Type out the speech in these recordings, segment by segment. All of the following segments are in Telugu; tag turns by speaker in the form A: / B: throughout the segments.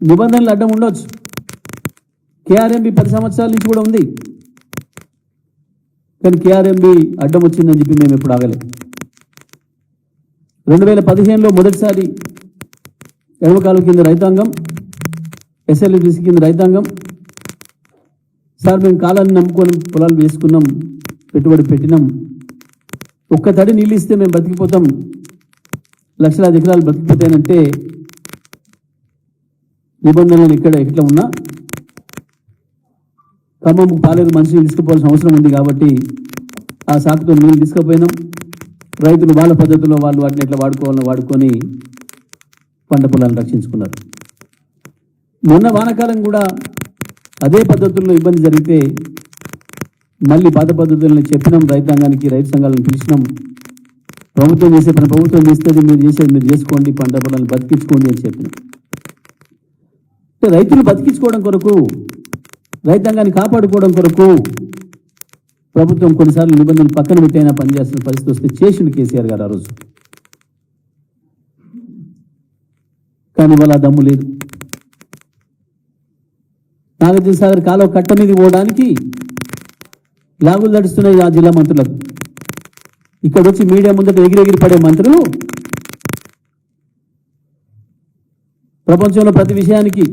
A: నిబంధనలు అడ్డం ఉండొచ్చు. కేఆర్ఎంబి 10 సంవత్సరాల నుంచి కూడా ఉంది. కానీ కేఆర్ఎంబి అడ్డం వచ్చిందని చెప్పి మేము ఎప్పుడు ఆగలేదు. 2015లో మొదటిసారి ఎడమకాలు కింద రైతాంగం, ఎస్ఎల్బిసి కింద రైతాంగం, సార్ మేము కాలాన్ని నమ్ముకొని పొలాలు వేసుకున్నాం, పెట్టుబడి పెట్టినాం, ఒక్క తడి నీళ్ళు ఇస్తే మేము బతికిపోతాం, లక్షలాది ఎకరాలు బతికిపోతాయనంటే నిబంధనలు ఇక్కడ ఎట్లా ఉన్నా ఖమ్మం పాలేరు మంచినీళ్ళు తీసుకుపోవాల్సిన అవసరం ఉంది కాబట్టి ఆ సాకుతో నీళ్ళు తీసుకుపోయినాం. రైతులు వాళ్ళ పద్ధతిలో వాళ్ళు వాటిని ఎట్లా వాడుకోవాలని వాడుకొని పంట పొలాలను రక్షించుకున్నారు. మొన్న వానాకాలం కూడా అదే పద్ధతుల్లో ఇబ్బంది జరిగితే మళ్ళీ పాత పద్ధతులను చెప్పినాం. రైతాంగానికి, రైతు సంఘాలను పిలిచినాం. ప్రభుత్వం చేసే పని ప్రభుత్వం చేస్తుంది, మీరు చేసేది మీరు చేసుకోండి, పంట పొలాలను బతికించుకోండి అని చెప్పినాం. రైతులు బతికించుకోవడం కొరకు, రైతాంగాన్ని కాపాడుకోవడం కొరకు ప్రభుత్వం కొన్నిసార్లు నిబంధనలు పక్కన పెట్టైనా పనిచేస్తున్న పరిస్థితి వస్తే చేసిండు కేసీఆర్ గారు ఆ రోజు. కానీ వాళ్ళ దమ్ము లేదు. నాగార్జున సాగర్ కాలువ కట్ట మీద పోవడానికి లాగులు నడుస్తున్నాయి ఆ జిల్లా మంత్రులకు. ఇక్కడ వచ్చి మీడియా ముందట ఎగిరెగిరి పడే మంత్రులు ప్రపంచంలో ప్రతి విషయానికి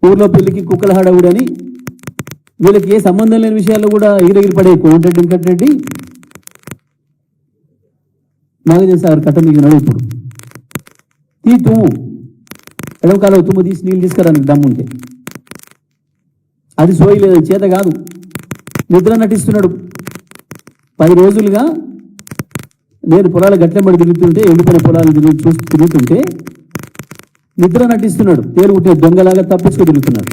A: ఊర్లో పెళ్లికి కుక్కల హడావుడని వీళ్ళకి ఏ సంబంధం లేని విషయాల్లో కూడా ఎగిరెగిరి పడే కోమటిరెడ్డి వెంకటరెడ్డి నాగార్జున సాగర్ కట్ట మీద నడు ఇప్పుడు తుమ్ము ఎడమ కాలువ తుమ్ము తీసి నీళ్ళు తీసుకురానికి దమ్ముంటే అది సోయి లేదు, చేత కాదు. నిద్ర నటిస్తున్నాడు. 10 రోజులుగా నేను పొలాల గట్లెంబడి తిరుగుతుంటే, ఎండిపోయిన పొలాలు తిరుగుతుంటే నిద్ర నటిస్తున్నాడు. తేలుగుట్టే దొంగలాగా తప్పించుకు తిరుగుతున్నాడు.